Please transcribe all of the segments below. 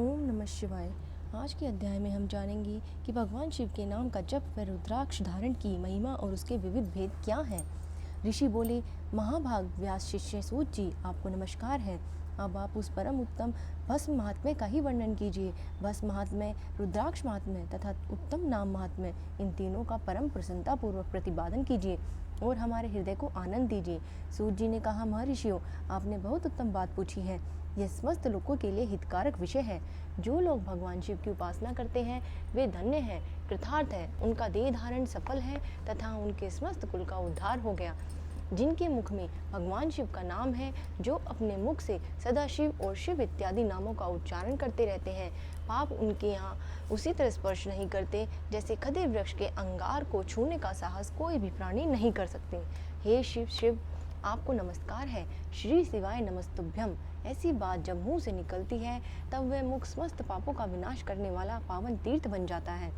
ओम नमः शिवाय। आज के अध्याय में हम जानेंगे कि भगवान शिव के नाम का जप व रुद्राक्ष धारण की महिमा और उसके विविध भेद क्या हैं। ऋषि बोले, महाभाग व्यास शिष्य सूत जी, आपको नमस्कार है। अब आप उस परम उत्तम भस्म महात्म्य का ही वर्णन कीजिए। भस्म महात्म्य, रुद्राक्ष महात्म्य तथा उत्तम नाम महात्म्य, इन तीनों का परम प्रसन्नता पूर्वक प्रतिपादन कीजिए और हमारे हृदय को आनंद दीजिए। सूत जी ने कहा, महर्षियों, आपने बहुत उत्तम बात पूछी है। यह समस्त लोगों के लिए हितकारक विषय है। जो लोग भगवान शिव की उपासना करते हैं वे धन्य हैं, कृतार्थ है, उनका देह धारण सफल है तथा उनके समस्त कुल का उद्धार हो गया। जिनके मुख में भगवान शिव का नाम है, जो अपने मुख से सदाशिव और शिव इत्यादि नामों का उच्चारण करते रहते हैं, पाप उनके यहाँ उसी तरह स्पर्श नहीं करते जैसे खदे वृक्ष के अंगार को छूने का साहस कोई भी प्राणी नहीं कर सकते। हे शिव शिव, आपको नमस्कार है। श्री शिवाय नमस्तुभ्यम। ऐसी बात जब मुंह से निकलती है तब वह मुख समस्त पापों का विनाश करने वाला पावन तीर्थ बन जाता है।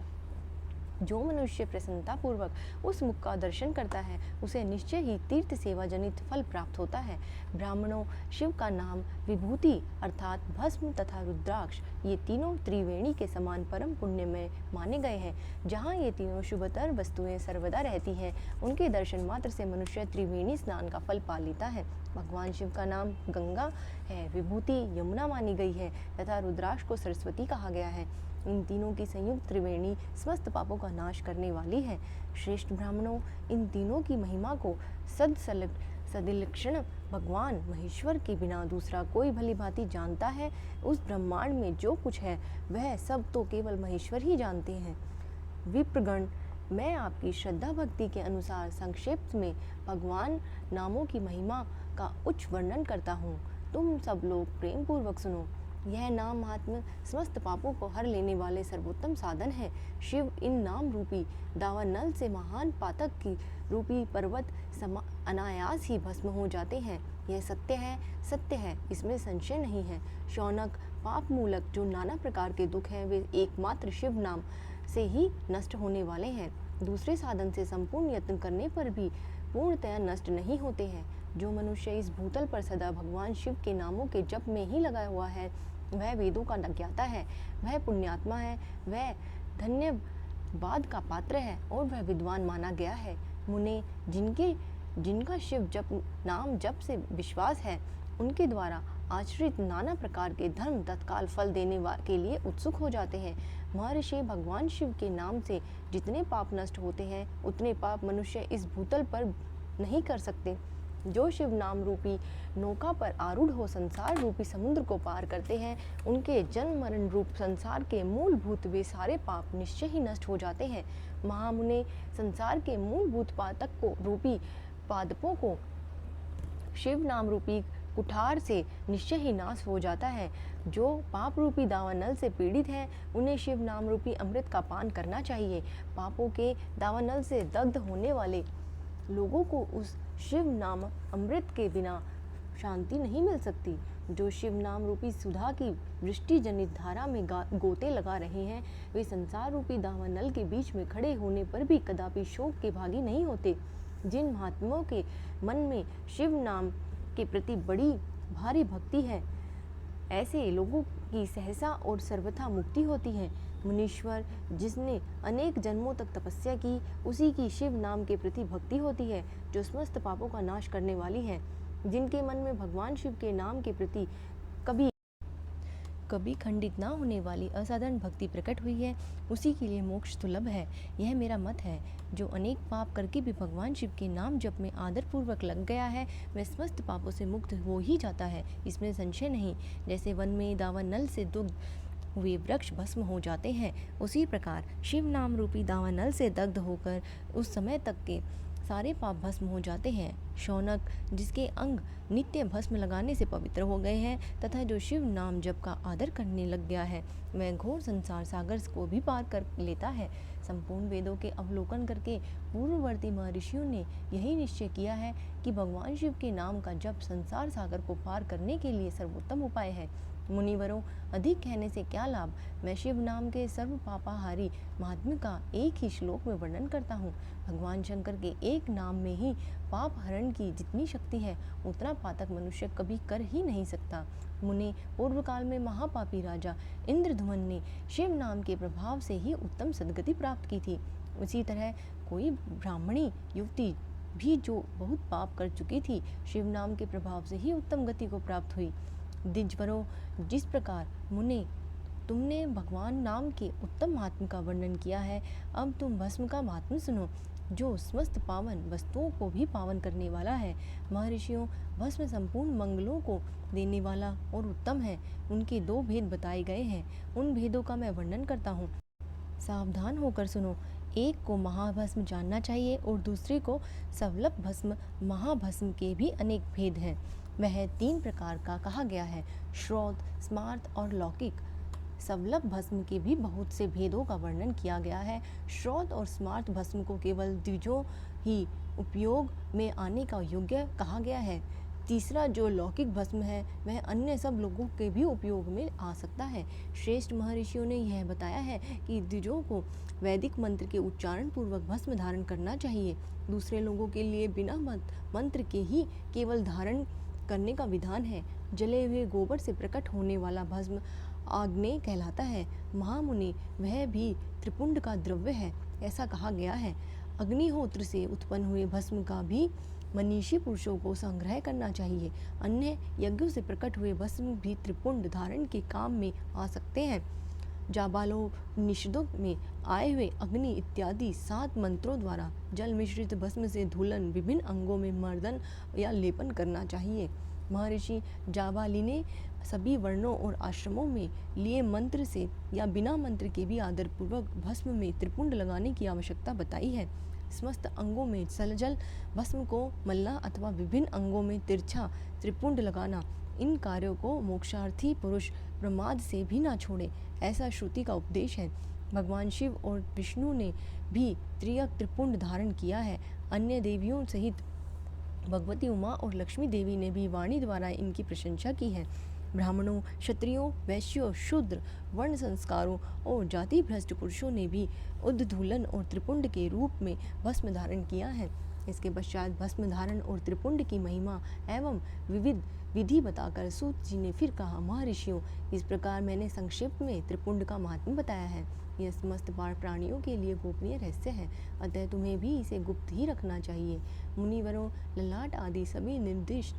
जो मनुष्य प्रसन्नता पूर्वक उस मुख का दर्शन करता है, उसे निश्चय ही तीर्थ सेवा जनित फल प्राप्त होता है। ब्राह्मणों, शिव का नाम विभूति अर्थात भस्म तथा रुद्राक्ष, ये तीनों त्रिवेणी के समान परम पुण्यमय माने गए हैं। जहाँ ये तीनों शुभतर वस्तुएं सर्वदा रहती हैं, उनके दर्शन मात्र से मनुष्य त्रिवेणी स्नान का फल पा लेता है। भगवान शिव का नाम गंगा है, विभूति यमुना मानी गई है तथा रुद्राक्ष को सरस्वती कहा गया है। इन तीनों की संयुक्त त्रिवेणी समस्त पापों का नाश करने वाली है। श्रेष्ठ ब्राह्मणों, इन तीनों की महिमा को सदिलक्षण भगवान महेश्वर के बिना दूसरा कोई भली भांति जानता है। उस ब्रह्मांड में जो कुछ है वह सब तो केवल महेश्वर ही जानते हैं। विप्रगण, मैं आपकी श्रद्धा भक्ति के अनुसार संक्षेप में भगवान नामों की महिमा का उच्च वर्णन करता हूँ। तुम सब लोग प्रेम पूर्वक सुनो। यह नाम महात्म्य समस्त पापों को हर लेने वाले सर्वोत्तम साधन है। शिव इन नाम रूपी दावानल से महान पातक की रूपी पर्वत अनायास ही भस्म हो जाते हैं। यह सत्य है, सत्य है, इसमें संशय नहीं है। शौनक, पाप मूलक जो नाना प्रकार के दुख हैं, वे एकमात्र शिव नाम से ही नष्ट होने वाले हैं। दूसरे साधन से संपूर्ण यत्न करने पर भी पूर्णतया नष्ट नहीं होते हैं। जो मनुष्य इस भूतल पर सदा भगवान शिव के नामों के जप में ही लगा हुआ है, वह वेदों का ज्ञाता है, वह पुण्यात्मा है, वह धन्यवाद का पात्र है और वह विद्वान माना गया है। मुने, जिनका शिव नाम जप से विश्वास है, उनके द्वारा आश्रित नाना प्रकार के धर्म तत्काल फल देने के लिए उत्सुक हो जाते हैं। महर्षि, भगवान शिव के नाम से जितने पाप नष्ट होते हैं, उतने पाप मनुष्य इस भूतल पर नहीं कर सकते। जो शिव नाम रूपी नौका पर आरूढ़ हो संसार रूपी समुद्र को पार करते हैं, उनके जन्म मरण रूप संसार के मूलभूत वे सारे पाप निश्चय ही नष्ट हो जाते हैं। महामुने, संसार के मूलभूत पातक को रूपी पादपों को शिव नाम रूपी कुठार से निश्चय ही नाश हो जाता है। जो पाप रूपी दावानल से पीड़ित हैं, उन्हें शिव नाम रूपी अमृत का पान करना चाहिए। पापों के दावानल से दग्ध होने वाले लोगों को उस शिव नाम अमृत के बिना शांति नहीं मिल सकती। जो शिव नाम रूपी सुधा की वृष्टि जनित धारा में गोते लगा रहे हैं, वे संसार रूपी दावानल के बीच में खड़े होने पर भी कदापि शोक के भागी नहीं होते। जिन महात्माओं के मन में शिव नाम के प्रति बड़ी भारी भक्ति है, ऐसे लोगों की सहसा और सर्वथा मुक्ति होती है। मुनीश्वर, जिसने अनेक जन्मों तक तपस्या की, उसी की शिव नाम के प्रति भक्ति होती है, जो समस्त पापों का नाश करने वाली है। जिनके मन में भगवान शिव के नाम के प्रति कभी खंडित ना होने वाली असाधारण भक्ति प्रकट हुई है, उसी के लिए मोक्ष सुलभ है। यह मेरा मत है। जो अनेक पाप करके भी भगवान शिव के नाम जप में आदर पूर्वक लग गया है, वह समस्त पापों से मुक्त हो ही जाता है, इसमें संशय नहीं। जैसे वन में दावानल से दुग्ध हुए वृक्ष भस्म हो जाते हैं, उसी प्रकार शिव नाम रूपी दावानल से दग्ध होकर उस समय तक के सारे पाप भस्म हो जाते हैं। शौनक, जिसके अंग नित्य भस्म लगाने से पवित्र हो गए हैं तथा जो शिव नाम जप का आदर करने लग गया है, वह घोर संसार सागर को भी पार कर लेता है। संपूर्ण वेदों के अवलोकन करके पूर्ववर्ती महर्षियों ने यही निश्चय किया है कि भगवान शिव के नाम का जप संसार सागर को पार करने के लिए सर्वोत्तम उपाय है। मुनिवरों, अधिक कहने से क्या लाभ। मैं शिव नाम के सर्व पापाहारी महात्म्य का एक ही श्लोक में वर्णन करता हूँ। भगवान शंकर के एक नाम में ही पाप हरण की जितनी शक्ति है उतना पातक मनुष्य कभी कर ही नहीं सकता। मुने, पूर्व काल में महापापी राजा इंद्रध्वज ने शिव नाम के प्रभाव से ही उत्तम सद्गति प्राप्त की थी। उसी तरह कोई ब्राह्मणी युवती भी जो बहुत पाप कर चुकी थी, शिव नाम के प्रभाव से ही उत्तम गति को प्राप्त हुई। द्विजवरों, जिस प्रकार मुने तुमने भगवान नाम के उत्तम महात्म का वर्णन किया है, अब तुम भस्म का महात्म सुनो, जो समस्त पावन वस्तुओं को भी पावन करने वाला है। महर्षियों, भस्म संपूर्ण मंगलों को देने वाला और उत्तम है। उनके दो भेद बताए गए हैं, उन भेदों का मैं वर्णन करता हूँ, सावधान होकर सुनो। एक को महाभस्म जानना चाहिए और दूसरे को सवलभ भस्म। महाभस्म के भी अनेक भेद हैं। वह 3 प्रकार का कहा गया है, श्रौत, स्मार्त और लौकिक। सवलभ भस्म के भी बहुत से भेदों का वर्णन किया गया है। श्रौत और स्मार्त भस्म को केवल द्विजों ही उपयोग में आने का योग्य कहा गया है। तीसरा जो लौकिक भस्म है वह अन्य सब लोगों के भी उपयोग में आ सकता है। श्रेष्ठ महर्षियों ने यह बताया है कि द्विजों को वैदिक मंत्र के उच्चारण पूर्वक भस्म धारण करना चाहिए। दूसरे लोगों के लिए बिना मंत्र के ही केवल धारण करने का विधान है। जले हुए गोबर से प्रकट होने वाला भस्म आग्नेय कहलाता है। महामुनि, वह भी त्रिपुंड का द्रव्य है, ऐसा कहा गया है। अग्निहोत्र से उत्पन्न हुए भस्म का भी मनीषी पुरुषों को संग्रह करना चाहिए। अन्य यज्ञों से प्रकट हुए भस्म भी त्रिपुंड धारण के काम में आ सकते हैं। जाबालोपनिषदों में आए हुए अग्नि इत्यादि 7 मंत्रों द्वारा जल मिश्रित भस्म से धुलन विभिन्न अंगों में मर्दन या लेपन करना चाहिए। महर्षि जाबाली ने सभी वर्णों और आश्रमों में लिए मंत्र से या बिना मंत्र के भी आदरपूर्वक भस्म में त्रिपुंड लगाने की आवश्यकता बताई है। समस्त अंगों में सलजल भस्म को मलना अथवा विभिन्न अंगों में तिरछा त्रिपुंड लगाना, इन कार्यों को मोक्षार्थी पुरुष प्रमाद से भी ना छोड़े, ऐसा श्रुति का उपदेश है। भगवान शिव और विष्णु ने भी त्रियक त्रिपुंड धारण किया है। अन्य देवियों सहित भगवती उमा और लक्ष्मी देवी ने भी वाणी द्वारा इनकी प्रशंसा की है। ब्राह्मणों, क्षत्रियों, वैश्यों, शूद्र, वर्ण संस्कारों और जाति भ्रष्ट पुरुषों ने भी उद्धूलन और त्रिपुंड के रूप में भस्म धारण किया है। इसके पश्चात भस्म धारण और त्रिपुंड की महिमा एवं विविध विधि बताकर सूत जी ने फिर कहा, महर्षियों, इस प्रकार मैंने संक्षिप्त में त्रिपुंड का महात्म्य बताया है। यह समस्त प्राणियों के लिए गोपनीय रहस्य है, अतः तुम्हें भी इसे गुप्त ही रखना चाहिए। मुनिवरों, ललाट आदि सभी निर्दिष्ट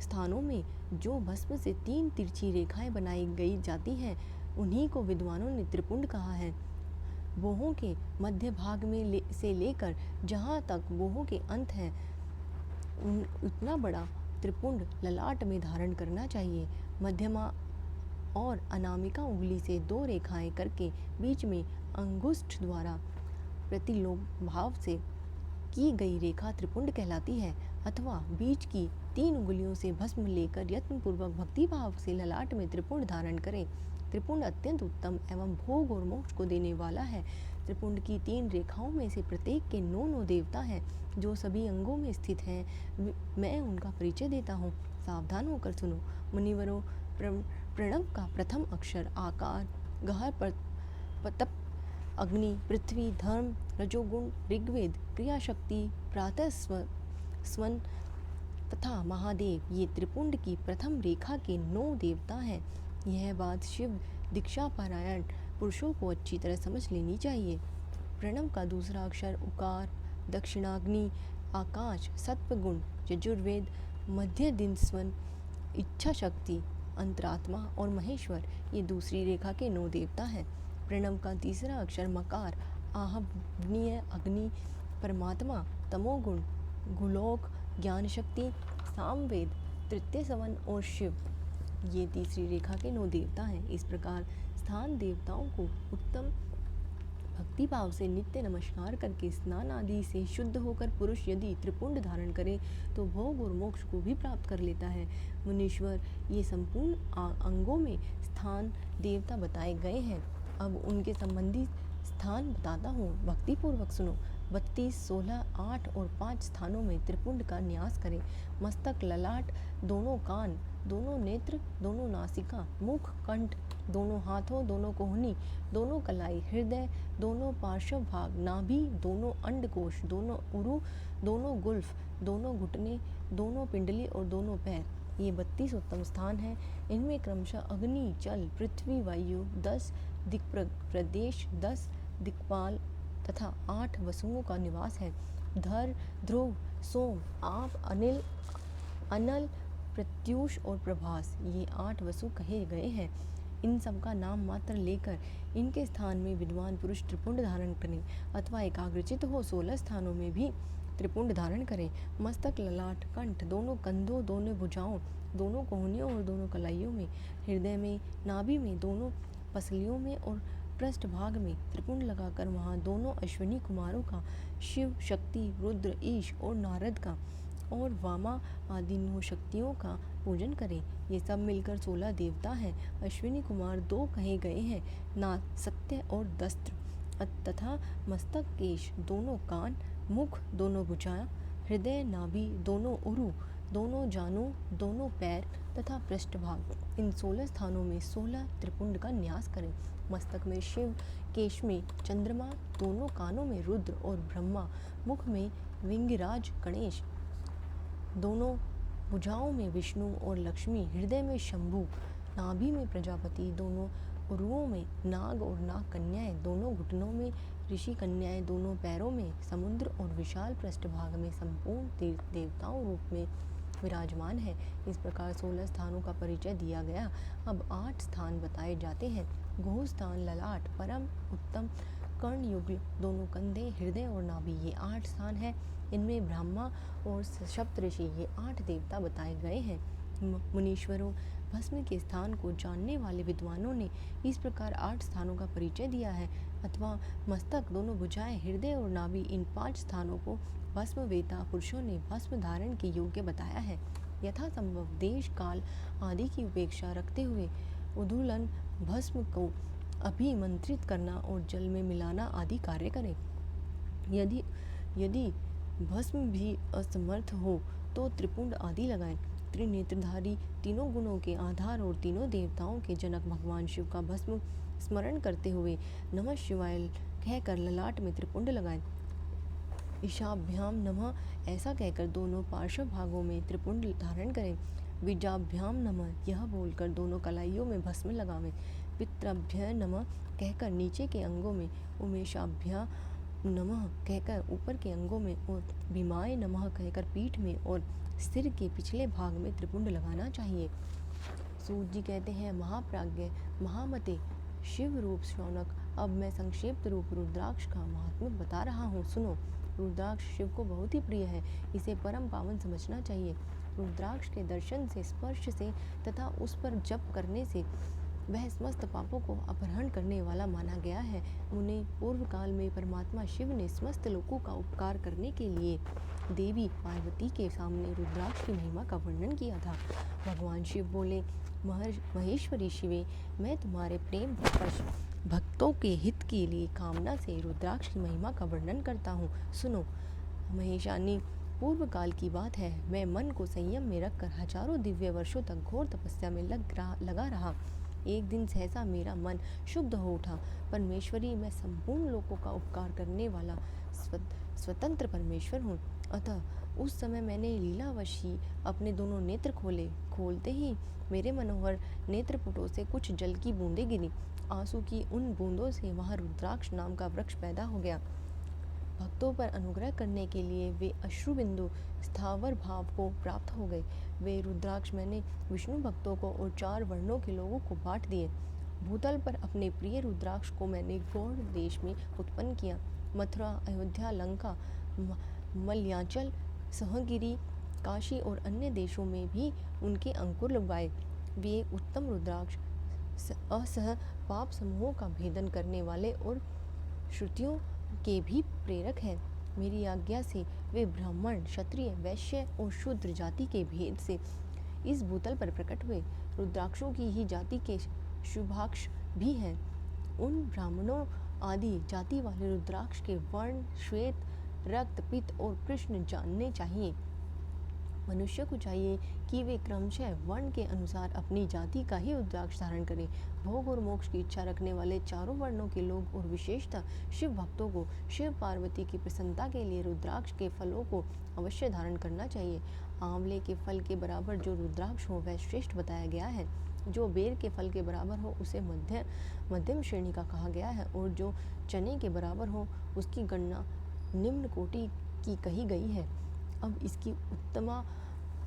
स्थानों में जो भस्म से 3 तिरछी रेखाएं बनाई गई जाती हैं, उन्हीं को विद्वानों ने त्रिपुंड कहा है। बोहों के मध्य भाग में से लेकर जहाँ तक बोहों के अंत है, उतना बड़ा त्रिपुंड ललाट में धारण करना चाहिए। मध्यमा और अनामिका उंगली से 2 रेखाएं करके बीच में अंगुष्ठ द्वारा प्रतिलोम भाव से की गई रेखा त्रिपुंड कहलाती है। अथवा बीच की 3 उंगलियों से भस्म लेकर यत्नपूर्वक भक्ति भाव से ललाट में त्रिपुंड धारण करें। त्रिपुंड अत्यंत उत्तम एवं भोग और मोक्ष को देने वाला है। त्रिपुंड की 3 रेखाओं में से प्रत्येक के 9 देवता हैं, जो सभी अंगों में स्थित हैं। मैं उनका परिचय देता हूँ, सावधान होकर सुनो। मुनिवरों, प्रणव का प्रथम अक्षर आकार, गहर तप, अग्नि, पृथ्वी, धर्म, रजोगुण, ऋग्वेद, क्रियाशक्ति, प्रातः स्वन तथा महादेव, ये त्रिपुंड की प्रथम रेखा के 9 देवता हैं। यह बात शिव दीक्षा पारायण पुरुषों को अच्छी तरह समझ लेनी चाहिए। प्रणव का दूसरा अक्षर उकार, दक्षिणाग्नि, आकाश, सत्वगुण, यजुर्वेद, मध्य दिन स्वन, इच्छा शक्ति, अंतरात्मा और महेश्वर, ये दूसरी रेखा के 9 देवता हैं। प्रणव का तीसरा अक्षर मकार, आहवनीय, अग्नि, परमात्मा, तमोगुण, गुलोक, ज्ञान शक्ति, सामवेद, तृतीय सवन और शिव, ये तीसरी रेखा के 9 देवता हैं। इस प्रकार स्थान देवताओं को उत्तम भक्ति भाव से नित्य नमस्कार करके स्नान आदि से शुद्ध होकर पुरुष यदि त्रिपुंड धारण करे तो भोग और मोक्ष को भी प्राप्त कर लेता है। मुनीश्वर, ये संपूर्ण अंगों में स्थान देवता बताए गए हैं। अब उनके संबंधी स्थान बताता हूँ, भक्ति पूर्वक सुनो। 32, 16, 8 और 5 स्थानों में त्रिपुंड का न्यास करें। मस्तक, ललाट, दोनों कान, दोनों नेत्र, दोनों नासिका, मुख, कंठ, दोनों हाथों, दोनों कोहनी, दोनों कलाई, हृदय, दोनों पार्श्व भाग, नाभि, दोनों अंडकोश, दोनों उरु, दोनों गुल्फ, दोनों घुटने, दोनों पिंडली और दोनों पैर। ये 32 उत्तम स्थान हैं। इनमें क्रमशः अग्नि, जल, पृथ्वी, वायु, 10 दिक्प्रदेश, 10 दिक्पाल तथा 8 वसुओं का निवास है। धर, ध्रुव, सोम, आप, अनिल, अनल, प्रत्यूष और प्रभास, ये 8 वसु कहे गए हैं। इन सब का नाम मात्र लेकर इनके स्थान में विद्वान पुरुष त्रिपुंड धारण करें अथवा एकाग्रचित हो 16 स्थानों में भी त्रिपुंड धारण करें। मस्तक, ललाट, कंठ, दोनों कंधों, दोनों भुजाओं, दोनों कोहनियों और दोनों कलाइयों में, हृदय में, नाभि में, दोनों पसलियों में और पृष्ठ भाग में त्रिपुंड लगाकर वहाँ दोनों अश्विनी कुमारों का, शिव, शक्ति, रुद्र, ईश और नारद का और वामा आदि 9 शक्तियों का पूजन करें। ये सब मिलकर 16 देवता हैं। अश्विनी कुमार 2 कहे गए हैं, नाग, सत्य और दस्त्र तथा मस्तक, केश, दोनों कान, मुख, दोनों भुजाएं, हृदय, नाभि, दोनों उरु, दोनों जानू, दोनों पैर तथा पृष्ठभाग। इन 16 स्थानों में 16 त्रिपुंड का न्यास करें। मस्तक में शिव, केश में चंद्रमा, दोनों कानों में रुद्र और ब्रह्मा, मुख में विंगराज गणेश, दोनों भुजाओं में विष्णु और लक्ष्मी, हृदय में शंभु, नाभि में प्रजापति, दोनों उरुओं में नाग और नाग कन्याएं, दोनों घुटनों में ऋषि कन्याएं, दोनों पैरों में समुद्र और विशाल पृष्ठभाग में संपूर्ण तीर्थ देवताओं रूप में विराजमान है। इस प्रकार 16 स्थानों का परिचय दिया गया। अब 8 स्थान बताए जाते हैं। गोह स्थान, ललाट, परम उत्तम, कर्ण युगल, दोनों कंधे, हृदय और नाभि, ये 8 स्थान हैं। इनमें ब्रह्मा और सप्त ऋषि, ये 8 देवता बताए गए हैं। मुनीश्वरों, भस्म के स्थान को जानने वाले विद्वानों ने इस प्रकार 8 स्थानों का परिचय दिया है। अथवा मस्तक, दोनों भुजाएं, हृदय और नाभि, इन 5 स्थानों को भस्म वेता पुरुषों ने भस्म धारण के योग्य बताया है। यथासंभव देश, काल आदि की उपेक्षा रखते हुए उद्धूलन भस्म को अभिमंत्रित करना और जल में मिलाना आदि कार्य करें। यदि भस्म भी असमर्थ हो तो त्रिपुंड आदि लगाएं। त्रिनेत्रधारी, तीनों गुणों के आधार और तीनों देवताओं के जनक भगवान शिव का भस्म स्मरण करते हुए नमः शिवाय कहकर ललाट में त्रिपुंड लगाएं। ईशाभ्याम नमः ऐसा कहकर दोनों पार्श्व भागों में त्रिपुंड धारण करें। बीजाभ्याम नमः यह बोलकर दोनों कलाइयों में भस्म लगावें। पितृभ्य नमः कहकर नीचे के अंगों में, उमेशाभ्या नमः कहकर ऊपर के अंगों में और भीमाय नमः कहकर पीठ में और सिर के पिछले भाग में त्रिपुंड लगाना चाहिए। सूत जी कहते हैं, महाप्राज्ञ महामते शिव रूप शौनक, अब मैं संक्षिप्त रूप रुद्राक्ष का महात्म्य बता रहा हूँ, सुनो। रुद्राक्ष शिव को बहुत ही प्रिय है, इसे परम पावन समझना चाहिए। रुद्राक्ष के दर्शन से, स्पर्श से तथा उस पर जप करने से वह समस्त पापों को अपहरण करने वाला माना गया है। उन्हें पूर्व काल में परमात्मा शिव ने समस्त लोगों का उपकार करने के लिए देवी पार्वती के सामने रुद्राक्ष की महिमा का वर्णन किया था। भगवान शिव बोले, महेश्वरी शिवे, मैं तुम्हारे प्रेम भक्तों के हित के लिए कामना से रुद्राक्ष की महिमा का वर्णन करता हूँ, सुनो। महेशानी, पूर्व काल की बात है, मैं मन को संयम में रखकर हजारों दिव्य वर्षों तक घोर तपस्या में लगा रहा। एक दिन सहसा मेरा मन शुद्ध हो उठा। परमेश्वरी, मैं संपूर्ण लोगों का उपकार करने वाला स्वतंत्र परमेश्वर हूँ। अतः उस समय मैंने लीलावश ही अपने दोनों नेत्र खोले। खोलते ही मेरे मनोहर नेत्रपुटों से कुछ जल की बूंदें गिरी। आंसू की उन बूंदों से वहाँ रुद्राक्ष नाम का वृक्ष पैदा हो गया। भक्तों पर अनुग्रह करने के लिए वे अश्रुबिंदु स्थावर भाव को प्राप्त हो गए। वे रुद्राक्ष मैंने विष्णु भक्तों को और 4 वर्णों के लोगों को बांट दिए। भूतल पर अपने प्रिय रुद्राक्ष को मैंने गौड़ देश में उत्पन्न किया। मथुरा, अयोध्या, लंका, मलयाचल, सहगिरी, काशी और अन्य देशों में भी उनके अंकुर लगवाए। वे उत्तम रुद्राक्ष असह पाप समूहों का भेदन करने वाले और श्रुतियों के भी प्रेरक हैं। मेरी आज्ञा से वे ब्राह्मण, क्षत्रिय, वैश्य और शूद्र जाति के भेद से इस भूतल पर प्रकट हुए। रुद्राक्षों की ही जाति के शुभाक्ष भी हैं। उन ब्राह्मणों आदि जाति वाले रुद्राक्ष के वर्ण श्वेत, रक्त, पित्त और कृष्ण जानने चाहिए। मनुष्य को चाहिए कि वे क्रमशः वर्ण के अनुसार अपनी जाति का ही रुद्राक्ष धारण करें। भोग और मोक्ष की इच्छा रखने वाले चारों वर्णों के लोग और विशेषतः शिव भक्तों को शिव पार्वती की प्रसन्नता के लिए रुद्राक्ष के फलों को अवश्य धारण करना चाहिए। आंवले के फल के बराबर जो रुद्राक्ष हो वह श्रेष्ठ बताया गया है। जो बेर के फल के बराबर हो उसे मध्यम श्रेणी का कहा गया है, और जो चने के बराबर हो उसकी गणना निम्न कोटि की कही गई है। अब इसकी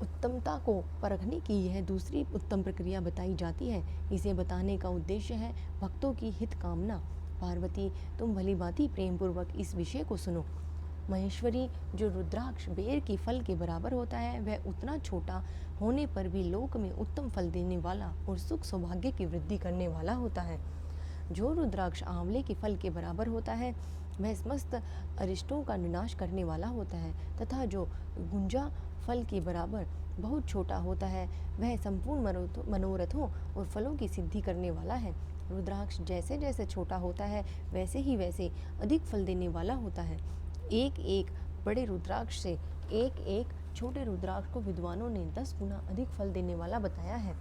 उत्तमता को परखने की यह दूसरी उत्तम प्रक्रिया बताई जाती है। इसे बताने का उद्देश्य है भक्तों की हित कामना। पार्वती, तुम भली भांति प्रेम पूर्वक इस विषय को सुनो। महेश्वरी, जो रुद्राक्ष बेर के फल के बराबर होता है वह उतना छोटा होने पर भी लोक में उत्तम फल देने वाला और सुख सौभाग्य की वृद्धि करने वाला होता है। जो रुद्राक्ष आंवले के फल के बराबर होता है वह समस्त अरिष्टों का विनाश करने वाला होता है, तथा जो गुंजा फल के बराबर बहुत छोटा होता है वह संपूर्ण मनोरथों और फलों की सिद्धि करने वाला है। रुद्राक्ष जैसे जैसे छोटा होता है वैसे ही वैसे अधिक फल देने वाला होता है। एक एक बड़े रुद्राक्ष से एक एक छोटे रुद्राक्ष को विद्वानों ने 10 गुना अधिक फल देने वाला बताया है।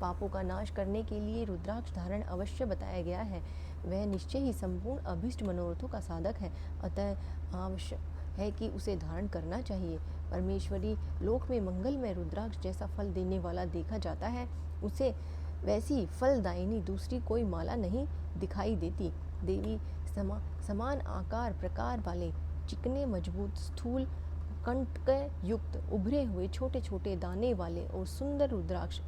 पापों का नाश करने के लिए रुद्राक्ष धारण अवश्य बताया गया है। वह निश्चय ही संपूर्ण अभीष्ट मनोरथों का साधक है, अतः आवश्यक है कि उसे धारण करना चाहिए। परमेश्वरी, लोक में मंगलमय रुद्राक्ष जैसा फल देने वाला देखा जाता है, उसे वैसी फलदायिनी दूसरी कोई माला नहीं दिखाई देती। देवी, समान आकार प्रकार वाले चिकने मजबूत स्थूल कंटक युक्त उभरे हुए छोटे छोटे दाने वाले और सुंदर रुद्राक्ष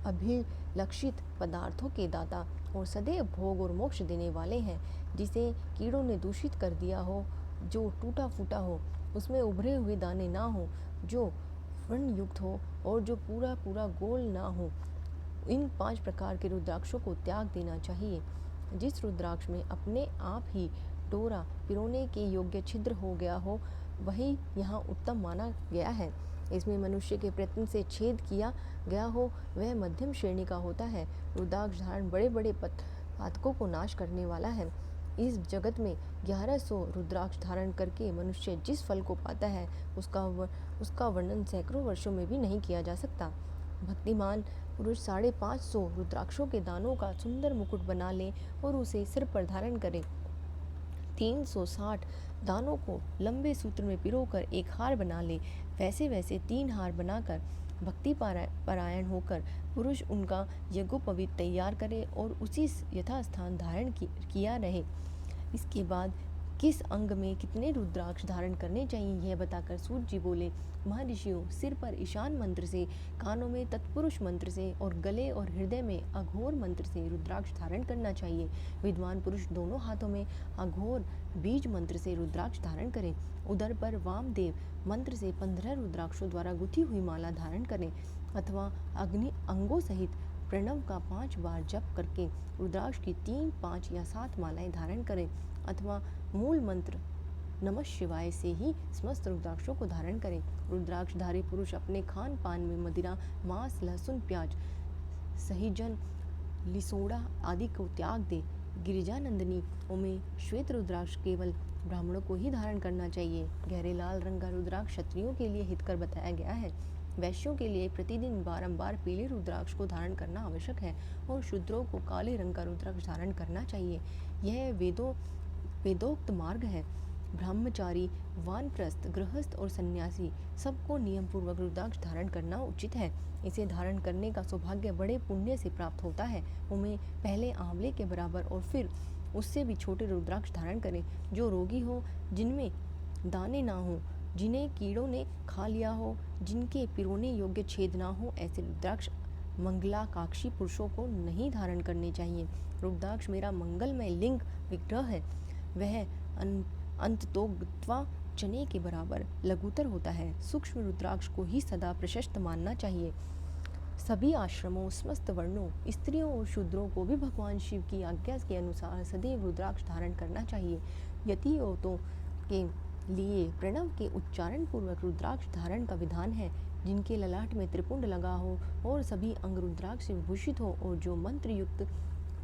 अभिलक्षित पदार्थों के दाता और सदैव भोग और मोक्ष देने वाले हैं। जिसे कीड़ों ने दूषित कर दिया हो, जो टूटा फूटा हो, उसमें उभरे हुए दाने ना हो, जो वर्ण युक्त हो और जो पूरा पूरा गोल ना हो, इन 5 प्रकार के रुद्राक्षों को त्याग देना चाहिए। जिस रुद्राक्ष में अपने आप ही डोरा पिरोने के योग्य छिद्र हो गया हो वही यहाँ उत्तम माना गया है। इसमें मनुष्य के प्रयत्न से छेद किया गया हो वह मध्यम श्रेणी का होता है। रुद्राक्ष धारण बड़े बड़े पातकों को नाश करने वाला है। इस जगत में 1100 रुद्राक्ष धारण करके मनुष्य जिस फल को पाता है उसका वर्णन सैकड़ों वर्षों में भी नहीं किया जा सकता। भक्तिमान पुरुष 550 रुद्राक्षों के दानों का सुंदर मुकुट बना ले और उसे सिर पर धारण करे। 360 दानों को लंबे सूत्र में पिरोकर एक हार बना ले। वैसे वैसे 3 हार बनाकर भक्ति परायण होकर पुरुष उनका यज्ञोपवीत तैयार करे और उसी यथास्थान धारण किया रहे। इसके बाद किस अंग में कितने रुद्राक्ष धारण करने चाहिए यह बताकर सूत जी बोले, महर्षियों, सिर पर ईशान मंत्र से, कानों में तत्पुरुष मंत्र से और गले और हृदय में अघोर मंत्र से रुद्राक्ष धारण करना चाहिए। विद्वान पुरुष दोनों हाथों में अघोर बीज मंत्र से रुद्राक्ष धारण करें। उदर पर वामदेव मंत्र से 15 रुद्राक्षों द्वारा गुथी हुई माला धारण करें, अथवा अग्नि अंगों सहित प्रणव का 5 बार जप करके रुद्राक्ष की 3, 5 या 7 मालाएं धारण करें, अथवा मूल मंत्र नमः शिवाय से ही समस्त रुद्राक्षों को धारण करें। रुद्राक्षधारी पुरुष अपने खान पान में मदिरा, मांस, लहसुन, प्याज, सहीजन, लिसोड़ा आदि को त्याग दे। गिरिजानंदिनी में श्वेत रुद्राक्ष केवल ब्राह्मणों को ही धारण करना चाहिए। गहरे लाल रंग का रुद्राक्ष क्षत्रियों के लिए हितकर बताया गया है। वैश्यों के लिए प्रतिदिन बारंबार पीले रुद्राक्ष को धारण करना आवश्यक है और शूद्रों को काले रंग का रुद्राक्ष धारण करना चाहिए। यह वेदोक्त मार्ग है। ब्रह्मचारी, वानप्रस्थ, गृहस्थ और सन्यासी सबको नियम पूर्वक रुद्राक्ष धारण करना उचित है। इसे धारण करने का सौभाग्य बड़े पुण्य से प्राप्त होता है। उन्हें पहले आंवले के बराबर और फिर उससे भी छोटे रुद्राक्ष धारण करें। जो रोगी हो, जिनमें दाने ना हो, जिन्हें कीड़ों ने खा लिया हो, जिनके पिरोने योग्य छेद ना हो, ऐसे रुद्राक्ष मंगलाकाक्षी पुरुषों को नहीं धारण करने चाहिए। रुद्राक्ष मेरा मंगलमय लिंग विग्रह है। वह अंततोगत्वा चने के बराबर लघुतर होता है। सूक्ष्म रुद्राक्ष को ही सदा प्रशस्त मानना चाहिए। सभी आश्रमों, समस्त वर्णों, स्त्रियों और शूद्रों को भी भगवान शिव की आज्ञा के अनुसार सदैव रुद्राक्ष धारण करना चाहिए। यतियों के लिए प्रणव के उच्चारण पूर्वक रुद्राक्ष धारण का विधान है। जिनके ललाट में त्रिपुंड लगा हो और सभी अंग रुद्राक्ष से विभूषित हो और जो मंत्र युक्त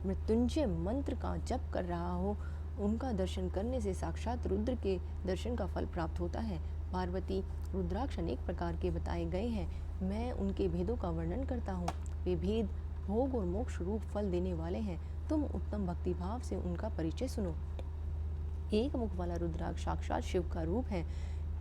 मृत्युंजय मंत्र का जप कर रहा हो, उनका दर्शन करने से साक्षात रुद्र के दर्शन का फल प्राप्त होता है। पार्वती, रुद्राक्ष अनेक प्रकार के बताए गए हैं, मैं उनके भेदों का वर्णन करता हूँ। वे भेद भोग और मोक्ष रूप फल देने वाले हैं। तुम उत्तम भक्तिभाव से उनका परिचय सुनो। एक मुख वाला रुद्राक्ष साक्षात शिव का रूप है।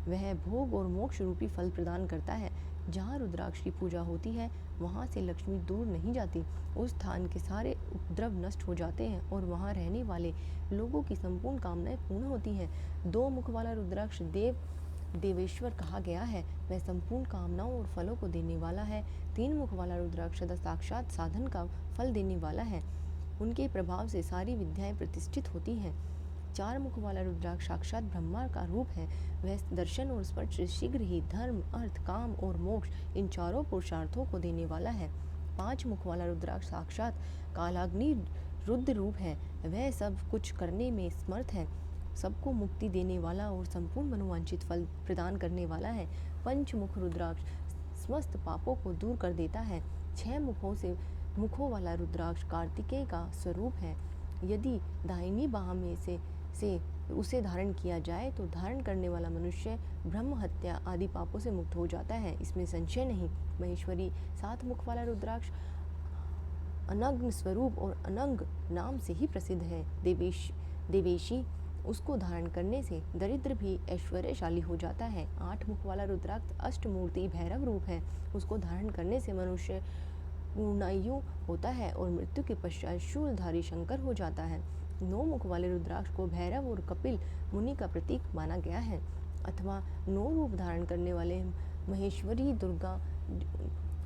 वह भोग और मोक्ष रूपी फल प्रदान करता है। जहाँ रुद्राक्ष की पूजा होती है वहाँ से लक्ष्मी दूर नहीं जाती। उस स्थान के सारे उपद्रव नष्ट हो जाते हैं और वहाँ रहने वाले लोगों की संपूर्ण कामनाएं पूर्ण होती हैं। दो मुख वाला रुद्राक्ष देवेश्वर कहा गया है। वह संपूर्ण कामनाओं और फलों को देने वाला है। तीन मुख वाला रुद्राक्ष सदा साक्षात साधन का फल देने वाला है। उनके प्रभाव से सारी विद्याएं प्रतिष्ठित होती हैं। चार मुख वाला रुद्राक्ष साक्षात ब्रह्मा का रूप है। वह दर्शन और स्पर्श से शीघ्र ही धर्म, अर्थ, काम और मोक्ष इन चारों पुरुषार्थों को देने वाला है। पांच मुख वाला रुद्राक्ष साक्षात कालाग्नि रुद्र रूप है। वह सब कुछ करने में समर्थ है, सबको मुक्ति देने वाला और संपूर्ण मनोवांछित फल प्रदान करने वाला है। पंचमुख रुद्राक्ष समस्त पापों को दूर कर देता है। छह मुखों वाला रुद्राक्ष कार्तिकेय का स्वरूप है। यदि दाहिनी बाह में से उसे धारण किया जाए तो धारण करने वाला मनुष्य ब्रह्म हत्या आदि पापों से मुक्त हो जाता है, इसमें संशय नहीं। महेश्वरी सात मुख वाला रुद्राक्ष अनग्न स्वरूप और अनंग नाम से ही प्रसिद्ध है। देवेशी उसको धारण करने से दरिद्र भी ऐश्वर्यशाली हो जाता है। आठ मुख वाला रुद्राक्ष अष्टमूर्ति भैरव रूप है। उसको धारण करने से मनुष्य पूर्णायु होता है और मृत्यु के पश्चात शूलधारी शंकर हो जाता है। नौ मुख वाले रुद्राक्ष को भैरव और कपिल मुनि का प्रतीक माना गया है, अथवा नौ रूप धारण करने वाले महेश्वरी दुर्गा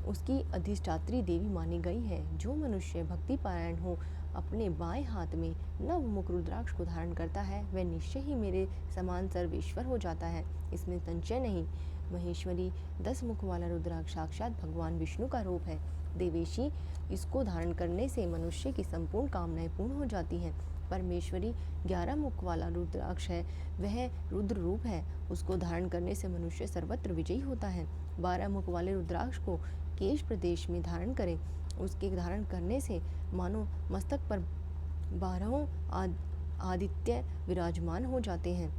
उसकी अधिष्ठात्री देवी मानी गई है। जो मनुष्य भक्ति पारायण हो अपने बाएं हाथ में नव मुख रुद्राक्ष को धारण करता है वह निश्चय ही मेरे समान सर्वेश्वर हो जाता है, इसमें संशय नहीं। महेश्वरी 10 मुख वाला रुद्राक्ष साक्षात भगवान विष्णु का रूप है। देवेशी इसको धारण करने से मनुष्य की संपूर्ण कामनाएं पूर्ण हो जाती हैं। परमेश्वरी 11 मुख वाला रुद्राक्ष है, वह रुद्र रूप है। उसको धारण करने से मनुष्य सर्वत्र विजयी होता है। 12 मुख वाले रुद्राक्ष को केश प्रदेश में धारण करें। उसके धारण करने से मानो मस्तक पर 12 आदित्य विराजमान हो जाते हैं।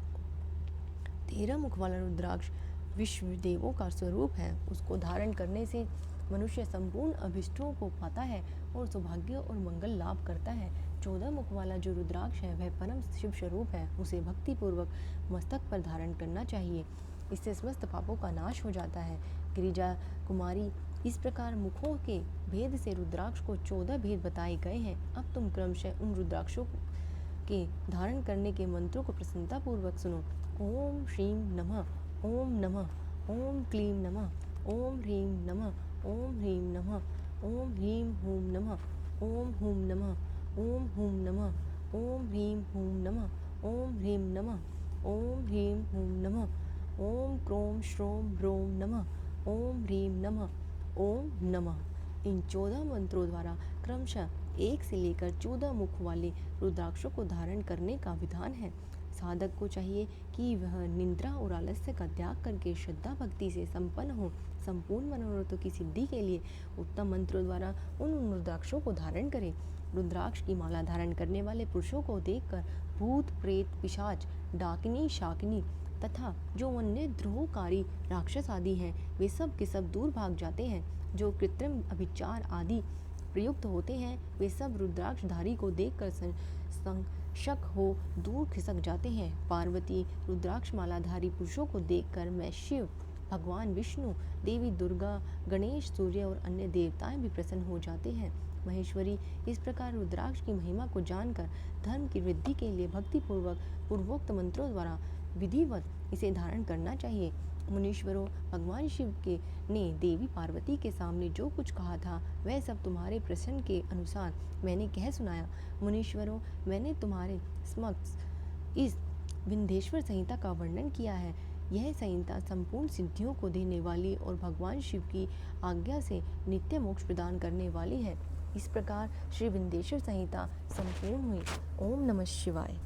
13 मुख वाला रुद्राक्ष विश्व देवों का स्वरूप है। उसको धारण करने से मनुष्य संपूर्ण अभिष्टों को पाता है और सौभाग्य और मंगल लाभ करता है। 14 मुख वाला जो रुद्राक्ष है वह परम शिव स्वरूप है। उसे भक्ति पूर्वक मस्तक पर धारण करना चाहिए, इससे समस्त पापों का नाश हो जाता है। गिरिजा कुमारी, इस प्रकार मुखों के भेद से रुद्राक्ष को 14 भेद बताए गए हैं। अब तुम क्रमशः उन रुद्राक्षों के धारण करने के मंत्रों को प्रसन्नता पूर्वक सुनो। ओम श्रीं नमः, ओम नमः, ओम क्लीं नमः, ओम ह्रीं नमः, ओम ह्रीं नमः, ओम ह्रीं हूं नमः, ओम हूं नमः, ओम हूं नमः, ओम ह्रीं हूं नमः, ओम ह्रीं नमः, ओम ह्रीं हूं नमः, ओम क्रोम श्रोम ब्रोम नमः, ओम ह्रीं नमः, ओम नमः। इन 14 मंत्रों द्वारा क्रमशः 1 से लेकर 14 मुख वाले रुद्राक्षों को धारण करने का विधान है। साधक को चाहिए कि वह निद्रा और आलस्य का त्याग करके श्रद्धा भक्ति से संपन्न हो। संपूर्ण मनोरथों की सिद्धि के लिए उत्तम मंत्रों द्वारा उन रुद्राक्षों को धारण करें। रुद्राक्ष की माला धारण करने वाले पुरुषों को देखकर भूत, प्रेत, पिशाच, डाकिनी, शाकिनी तथा जो अन्य द्रोहकारी राक्षस आदि हैं वे सब के सब दूर भाग जाते हैं। जो कृत्रिम अभिचार आदि प्रयुक्त होते हैं वे सब रुद्राक्षधारी को देखकर शक हो दूर खिसक जाते हैं। पार्वती रुद्राक्ष मालाधारी पुरुषों को देखकर मैं शिव, भगवान विष्णु, देवी दुर्गा, गणेश, सूर्य और अन्य देवताएं भी प्रसन्न हो जाते हैं। महेश्वरी, इस प्रकार रुद्राक्ष की महिमा को जानकर धर्म की वृद्धि के लिए भक्ति पूर्वक पूर्वोक्त मंत्रों द्वारा विधिवत इसे धारण करना चाहिए। मुनीश्वरों, भगवान शिव के ने देवी पार्वती के सामने जो कुछ कहा था वह सब तुम्हारे प्रश्न के अनुसार मैंने कह सुनाया। मुनीश्वरों, मैंने तुम्हारे समक्ष इस विंध्येश्वर संहिता का वर्णन किया है। यह संहिता संपूर्ण सिद्धियों को देने वाली और भगवान शिव की आज्ञा से नित्य मोक्ष प्रदान करने वाली है। इस प्रकार श्री विंध्येश्वर संहिता संपूर्ण हुई। ओम नमः शिवाय।